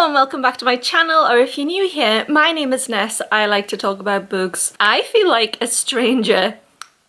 Hello and welcome back to my channel, or if you're new here, my name is Ness. I like to talk about books. I feel like a stranger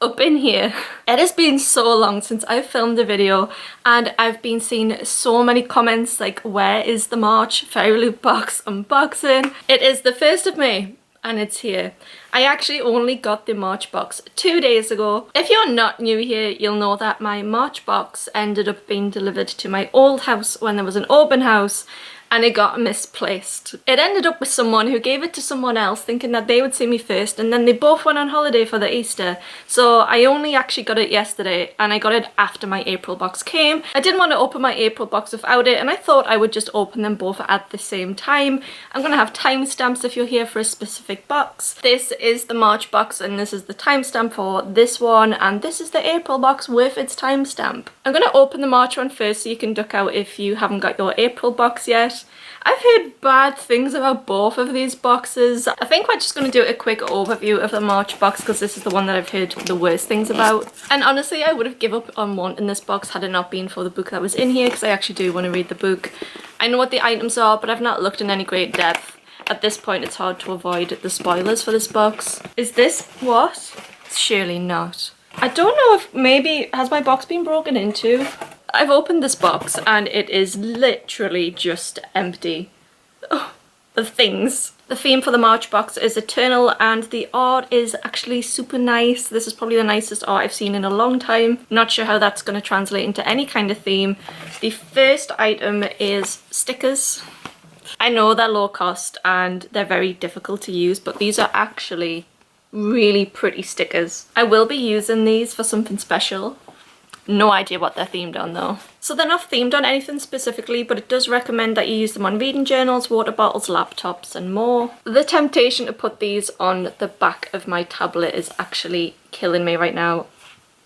up in here. It has been so long since I've filmed a video and I've been seeing so many comments like, where is the March Fairyloot box unboxing? It is the 1st of May and it's here. I actually only got the March box 2 days ago. If you're not new here, you'll know that my March box ended up being delivered to my old house when there was an open house and it got misplaced. It ended up with someone who gave it to someone else thinking that they would see me first, and then they both went on holiday for the Easter. So I only actually got it yesterday and I got it after my April box came. I didn't want to open my April box without it and I thought I would just open them both at the same time. I'm gonna have timestamps if you're here for a specific box. This is the March box and this is the timestamp for this one, and this is the April box with its timestamp. I'm gonna open the March one first so you can duck out if you haven't got your April box yet. I've heard bad things about both of these boxes. I think we're just going to do a quick overview of the March box because this is the one that I've heard the worst things about. And honestly, I would have given up on wanting this box had it not been for the book that was in here, because I actually do want to read the book. I know what the items are, but I've not looked in any great depth. At this point, it's hard to avoid the spoilers for this box. Is this what? Surely not. I don't know if maybe, has my box been broken into? I've opened this box and it is literally just empty of things. The theme for the March box is Eternal and the art is actually super nice. This is probably the nicest art I've seen in a long time. Not sure how that's going to translate into any kind of theme. The first item is stickers. I know they're low cost and they're very difficult to use, but these are actually really pretty stickers. I will be using these for something special. No idea what they're themed on though. So they're not themed on anything specifically, but it does recommend that you use them on reading journals, water bottles, laptops and more. The temptation to put these on the back of my tablet is actually killing me right now.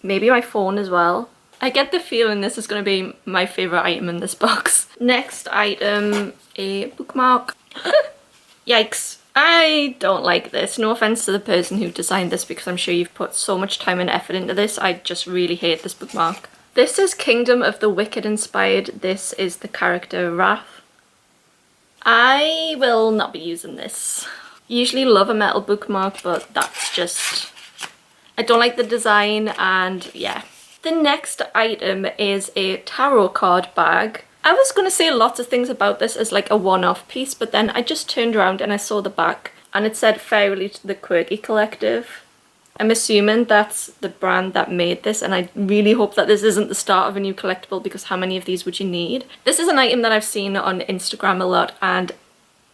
Maybe my phone as well. I get the feeling this is going to be my favourite item in this box. Next item, a bookmark. Yikes. I don't like this. No offense to the person who designed this, because I'm sure you've put so much time and effort into this. I just really hate this bookmark. This is Kingdom of the Wicked inspired. This is the character Wrath. I will not be using this. Usually love a metal bookmark, but that's just... I don't like the design and yeah. The next item is a tarot card bag. I was going to say lots of things about this as like a one-off piece, but then I just turned around and I saw the back and it said Fairyloot the Quirky Collective. I'm assuming that's the brand that made this, and I really hope that this isn't the start of a new collectible, because how many of these would you need? This is an item that I've seen on Instagram a lot, and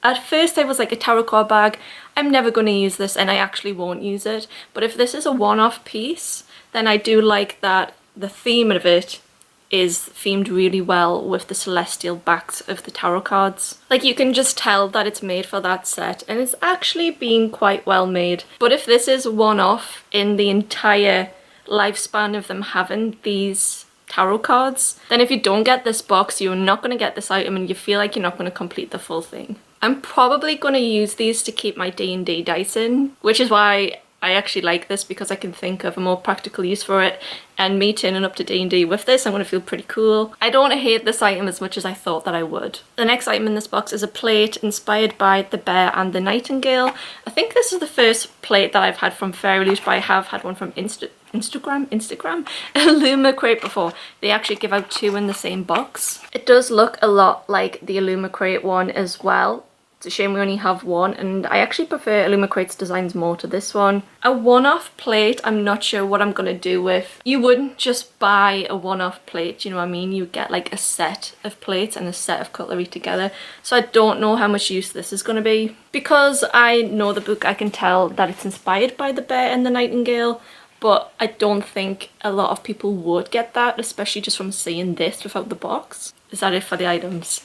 at first I was like, a tarot card bag, I'm never going to use this and I actually won't use it. But if this is a one-off piece, then I do like that the theme of it is themed really well with the celestial backs of the tarot cards. Like, you can just tell that it's made for that set and it's actually being quite well made. But if this is one-off in the entire lifespan of them having these tarot cards, then if you don't get this box, you're not going to get this item and you feel like you're not going to complete the full thing. I'm probably going to use these to keep my D&D dice in, which is why I actually like this, because I can think of a more practical use for it, and me turning up to D&D with this, I'm going to feel pretty cool. I don't hate this item as much as I thought that I would. The next item in this box is a plate inspired by the bear and the nightingale. I think this is the first plate that I've had from Fairyloot, but I have had one from Instagram, Illumicrate before. They actually give out two in the same box. It does look a lot like the Illumicrate one as well. It's a shame we only have one, and I actually prefer Illumicrate's designs more to this one. A one-off plate, I'm not sure what I'm going to do with. You wouldn't just buy a one-off plate, you know what I mean? You get like a set of plates and a set of cutlery together. So I don't know how much use this is going to be. Because I know the book, I can tell that it's inspired by the bear and the nightingale, but I don't think a lot of people would get that, especially just from seeing this without the box. Is that it for the items?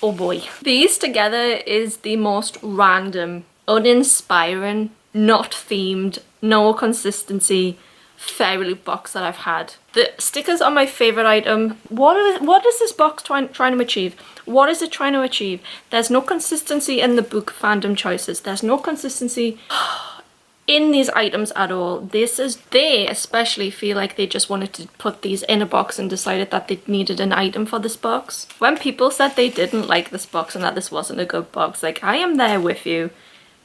Oh boy. These together is the most random, uninspiring, not themed, no consistency Fairyloot box that I've had. The stickers are my favourite item. What is this box trying to achieve? What is it trying to achieve? There's no consistency in the book fandom choices. There's no consistency. in these items at all. They especially feel like they just wanted to put these in a box and decided that they needed an item for this box. When people said they didn't like this box and that this wasn't a good box, like, I am there with you.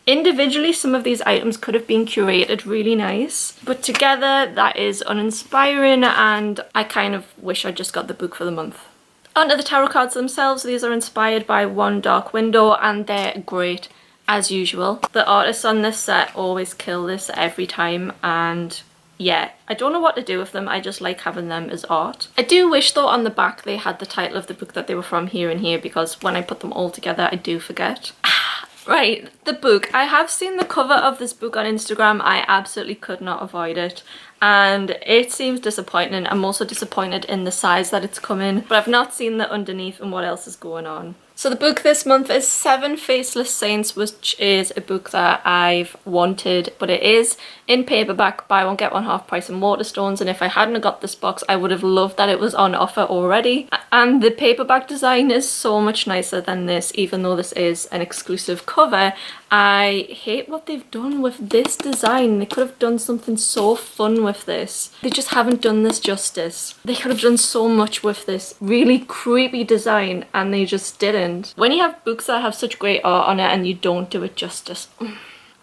Individually, some of these items could have been curated really nice, but together that is uninspiring, and I kind of wish I just got the book for the month. Onto the tarot cards themselves. These are inspired by One Dark Window and they're great as usual. The artists on this set always kill this every time, and yeah, I don't know what to do with them. I just like having them as art. I do wish though on the back they had the title of the book that they were from here and here, because when I put them all together I do forget. Right, the book. I have seen the cover of this book on Instagram. I absolutely could not avoid it, and it seems disappointing. I'm also disappointed in the size that it's come in, but I've not seen the underneath and what else is going on. So the book this month is Seven Faceless Saints, which is a book that I've wanted, but it is in paperback, buy one get one half price in Waterstones, and if I hadn't got this box I would have loved that it was on offer already. And the paperback design is so much nicer than this, even though this is an exclusive cover. I hate what they've done with this design. They could have done something so fun with this. They just haven't done this justice. They could have done so much with this really creepy design and they just didn't. When you have books that have such great art on it and you don't do it justice.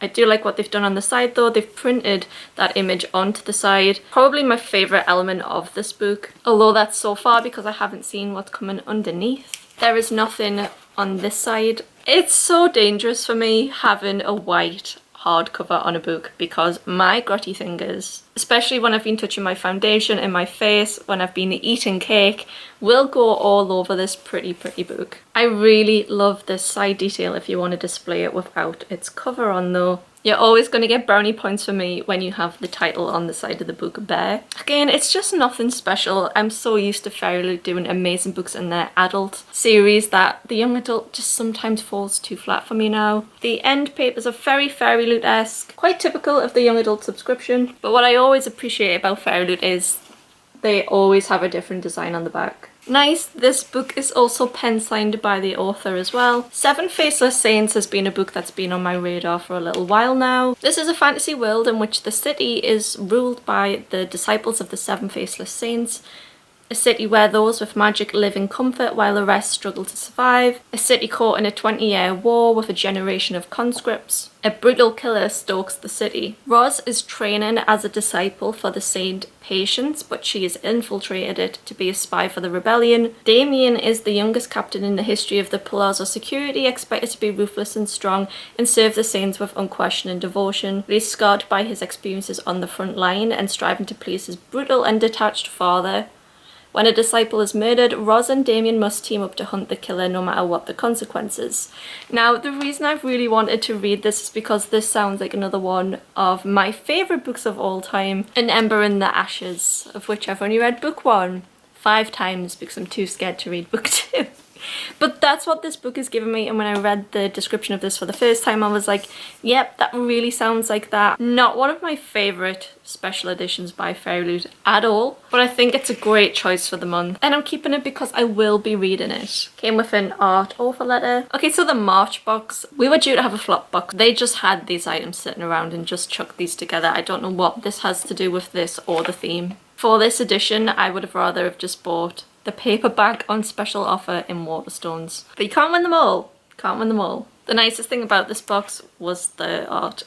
I do like what they've done on the side though. They've printed that image onto the side. Probably my favourite element of this book, although that's so far because I haven't seen what's coming underneath. There is nothing on this side. It's so dangerous for me having a white hardcover on a book because my grotty fingers, especially when I've been touching my foundation in my face, when I've been eating cake, will go all over this pretty book. I really love this side detail if you want to display it without its cover on though. You're always going to get brownie points for me when you have the title on the side of the book bare. Again, it's just nothing special. I'm so used to Fairyloot doing amazing books in their adult series that the young adult just sometimes falls too flat for me now. The end papers are very Fairyloot-esque, quite typical of the young adult subscription, but what I always appreciate about Fairyloot is they always have a different design on the back. Nice, this book is also pen signed by the author as well. Seven Faceless Saints has been a book that's been on my radar for a little while now. This is a fantasy world in which the city is ruled by the disciples of the Seven Faceless Saints. A city where those with magic live in comfort while the rest struggle to survive. A city caught in a 20-year war with a generation of conscripts. A brutal killer stalks the city. Roz is training as a disciple for the Saint Patience, but she has infiltrated it to be a spy for the rebellion. Damien is the youngest captain in the history of the Palazzo Security, expected to be ruthless and strong and serve the Saints with unquestioning devotion. But he's scarred by his experiences on the front line and striving to please his brutal and detached father. When a disciple is murdered, Roz and Damien must team up to hunt the killer no matter what the consequences. Now, the reason I've really wanted to read this is because this sounds like another one of my favourite books of all time, An Ember in the Ashes, of which I've only read book 1 5 times because I'm too scared to read book 2. But that's what this book has given me, and when I read the description of this for the first time I was like, yep, that really sounds like that. Not one of my favourite special editions by Fairyloot at all, but I think it's a great choice for the month, and I'm keeping it because I will be reading it. Came with an art offer letter. Okay, so the March box, we were due to have a flop box. They just had these items sitting around and just chucked these together. I don't know what this has to do with this or the theme. For this edition I would have rather have just bought the paperback on special offer in Waterstones. But you can't win them all. Can't win them all. The nicest thing about this box was the art.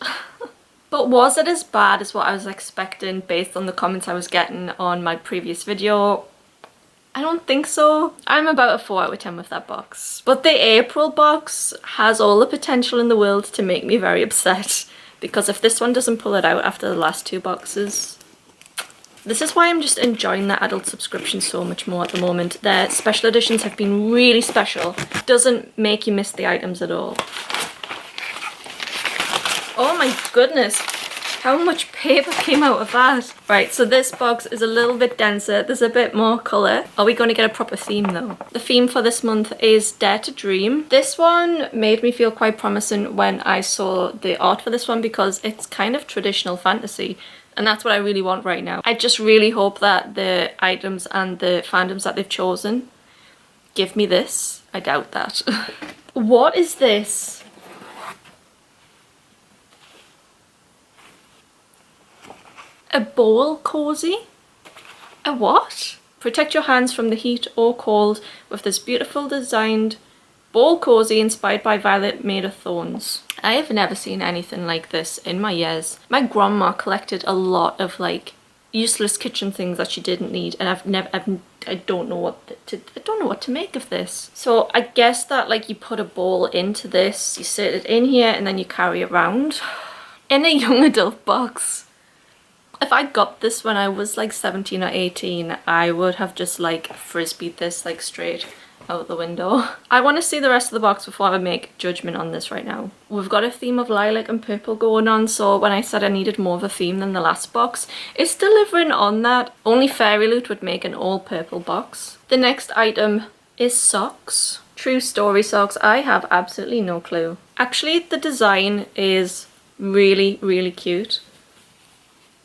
But was it as bad as what I was expecting based on the comments I was getting on my previous video? I don't think so. I'm about a 4 out of 10 with that box. But the April box has all the potential in the world to make me very upset, because if this one doesn't pull it out after the last 2 boxes, this is why I'm just enjoying the adult subscription so much more at the moment. Their special editions have been really special. Doesn't make you miss the items at all. Oh my goodness, how much paper came out of that? Right, so this box is a little bit denser. There's a bit more colour. Are we going to get a proper theme though? The theme for this month is Dare to Dream. This one made me feel quite promising when I saw the art for this one because it's kind of traditional fantasy. And that's what I really want right now. I just really hope that the items and the fandoms that they've chosen give me this. I doubt that. What is this? A bowl cozy? A what? Protect your hands from the heat or cold with this beautiful designed bowl cozy inspired by violet made of thorns. I have never seen anything like this in my years. My grandma collected a lot of like useless kitchen things that she didn't need, and I don't know what to make of this. So I guess that like you put a bowl into this, you sit it in here, and then you carry it around. In a young adult box. If I got this when I was like 17 or 18, I would have just like frisbeed this like straight out the window. I want to see the rest of the box before I make judgment on this right now. We've got a theme of lilac and purple going on, so when I said I needed more of a theme than the last box, it's delivering on that. Only Fairyloot would make an all purple box. The next item is socks. True story socks. I have absolutely no clue. Actually, the design is really, really cute.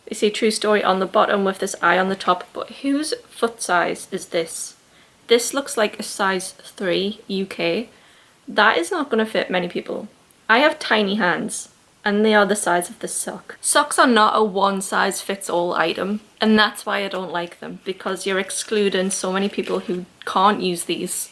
You see True Story on the bottom with this eye on the top, but whose foot size is this? This looks like a size 3 UK. That is not going to fit many people. I have tiny hands and they are the size of this sock. Socks are not a one size fits all item, and that's why I don't like them, because you're excluding so many people who can't use these.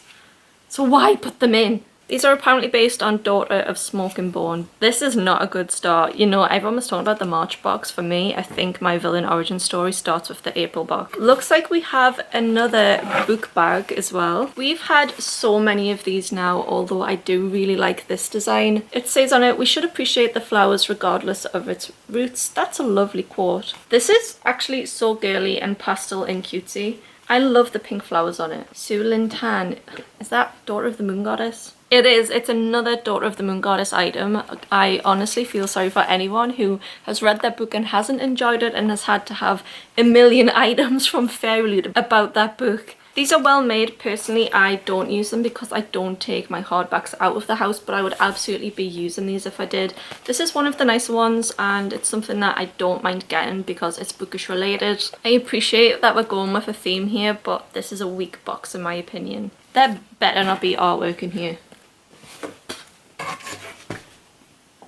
So why put them in? These are apparently based on Daughter of Smoke and Bone. This is not a good start. You know, everyone was talking about the March box. For me, I think my villain origin story starts with the April box. Looks like we have another book bag as well. We've had so many of these now, although I do really like this design. It says on it, "We should appreciate the flowers regardless of its roots." That's a lovely quote. This is actually so girly and pastel and cutesy. I love the pink flowers on it. Su Lin Tan. Is that Daughter of the Moon Goddess? It is. It's another Daughter of the Moon Goddess item. I honestly feel sorry for anyone who has read that book and hasn't enjoyed it and has had to have a million items from Fairyloot about that book. These are well made. Personally, I don't use them because I don't take my hardbacks out of the house, but I would absolutely be using these if I did. This is one of the nicer ones, and it's something that I don't mind getting because it's bookish related. I appreciate that we're going with a theme here, but this is a weak box in my opinion. There better not be artwork in here.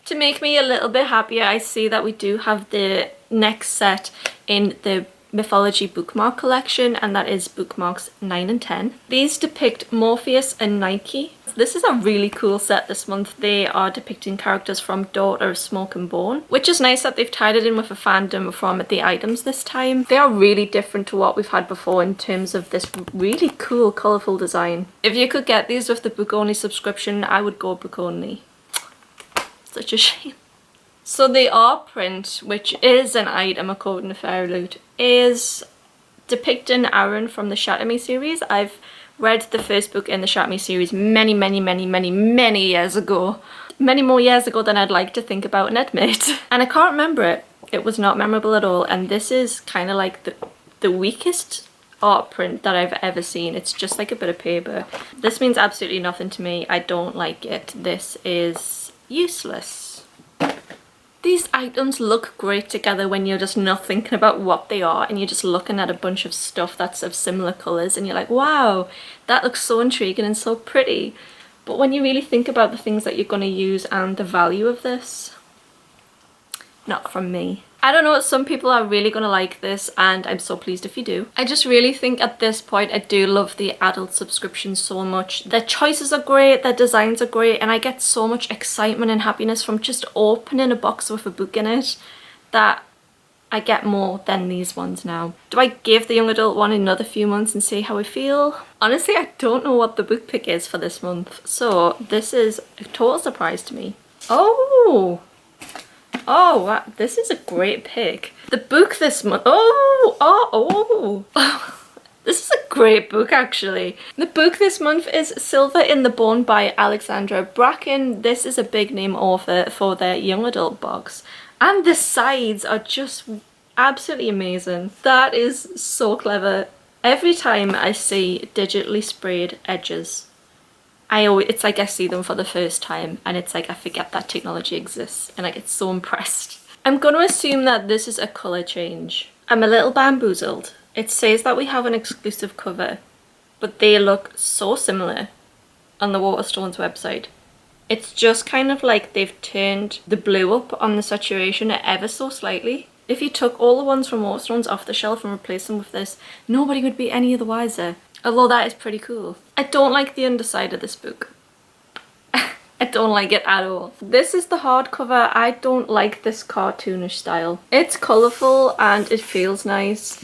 To make me a little bit happier, I see that we do have the next set in the Mythology bookmark collection, and that is bookmarks 9 and 10. These depict Morpheus and Nike. This is a really cool set this month. They are depicting characters from Daughter of Smoke and Bone, which is nice that they've tied it in with a fandom from the items this time. They are really different to what we've had before in terms of this really cool, colourful design. If you could get these with the book only subscription, I would go book only. Such a shame. So the art print, which is an item according to Fairyloot, is depicting Aaron from the Shatter Me series. I've read the first book in the Shatter Me series many years ago. Many more years ago than I'd like to think about and admit. And I can't remember it. It was not memorable at all. And this is kind of like the weakest art print that I've ever seen. It's just like a bit of paper. This means absolutely nothing to me. I don't like it. This is useless. These items look great together when you're just not thinking about what they are and you're just looking at a bunch of stuff that's of similar colours and you're like, wow, that looks so intriguing and so pretty. But when you really think about the things that you're going to use and the value of this, not from me. I don't know, some people are really going to like this and I'm so pleased if you do. I just really think at this point I do love the adult subscriptions so much. Their choices are great, their designs are great, and I get so much excitement and happiness from just opening a box with a book in it that I get more than these ones now. Do I give the young adult one another few months and see how I feel? Honestly, I don't know what the book pick is for this month, so this is a total surprise to me. Oh! Oh, wow. This is a great pick. The book this month. Oh. This is a great book, actually. The book this month is Silver in the Bone by Alexandra Bracken. This is a big name author for their young adult box. And the sides are just absolutely amazing. That is so clever. Every time I see digitally sprayed edges, it's like I see them for the first time and it's like I forget that technology exists and I get so impressed. I'm going to assume that this is a colour change. I'm a little bamboozled. It says that we have an exclusive cover, but they look so similar on the Waterstones website. It's just kind of like they've turned the blue up on the saturation ever so slightly. If you took all the ones from Waterstones off the shelf and replaced them with this, nobody would be any the wiser. Although that is pretty cool. I don't like the underside of this book. I don't like it at all. This is the hardcover. I don't like this cartoonish style. It's colourful and it feels nice.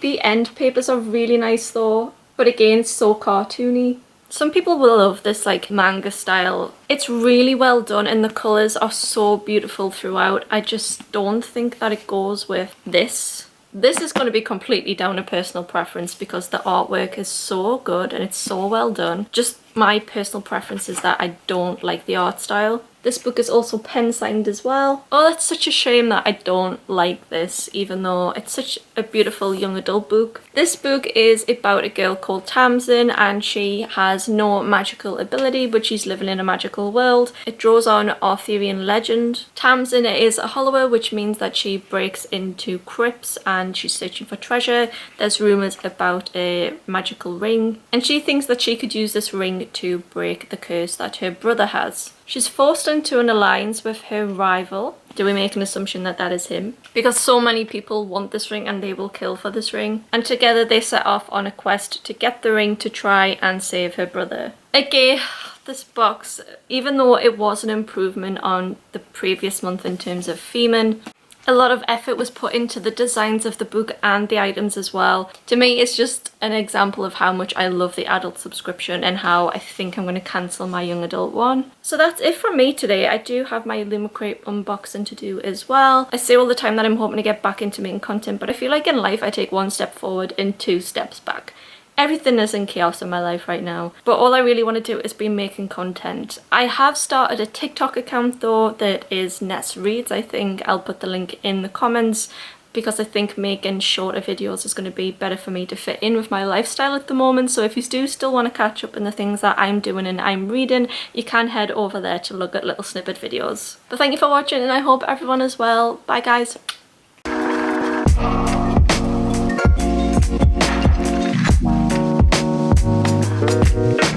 The end papers are really nice though, but again, so cartoony. Some people will love this like manga style. It's really well done and the colours are so beautiful throughout. I just don't think that it goes with this. This is going to be completely down to personal preference because the artwork is so good and it's so well done. Just my personal preference is that I don't like the art style. This book is also pen signed as well. Oh, that's such a shame that I don't like this, even though it's such a beautiful young adult book. This book is about a girl called Tamsin and she has no magical ability, but she's living in a magical world. It draws on Arthurian legend. Tamsin is a hollower, which means that she breaks into crypts and she's searching for treasure. There's rumours about a magical ring and she thinks that she could use this ring to break the curse that her brother has. She's forced into an alliance with her rival. Do we make an assumption that that is him? Because so many people want this ring and they will kill for this ring. And together they set off on a quest to get the ring to try and save her brother. Again, this box, even though it was an improvement on the previous month in terms of theming, a lot of effort was put into the designs of the book and the items as well. To me, it's just an example of how much I love the adult subscription and how I think I'm going to cancel my young adult one. So that's it from me today. I do have my Lumicrate unboxing to do as well. I say all the time that I'm hoping to get back into making content, but I feel like in life I take one step forward and 2 steps back. Everything is in chaos in my life right now, but all I really want to do is be making content. I have started a TikTok account though that is Ness Reads. I think I'll put the link in the comments because I think making shorter videos is going to be better for me to fit in with my lifestyle at the moment. So if you do still want to catch up on the things that I'm doing and I'm reading, you can head over there to look at little snippet videos. But thank you for watching and I hope everyone is well. Bye guys. Thank you.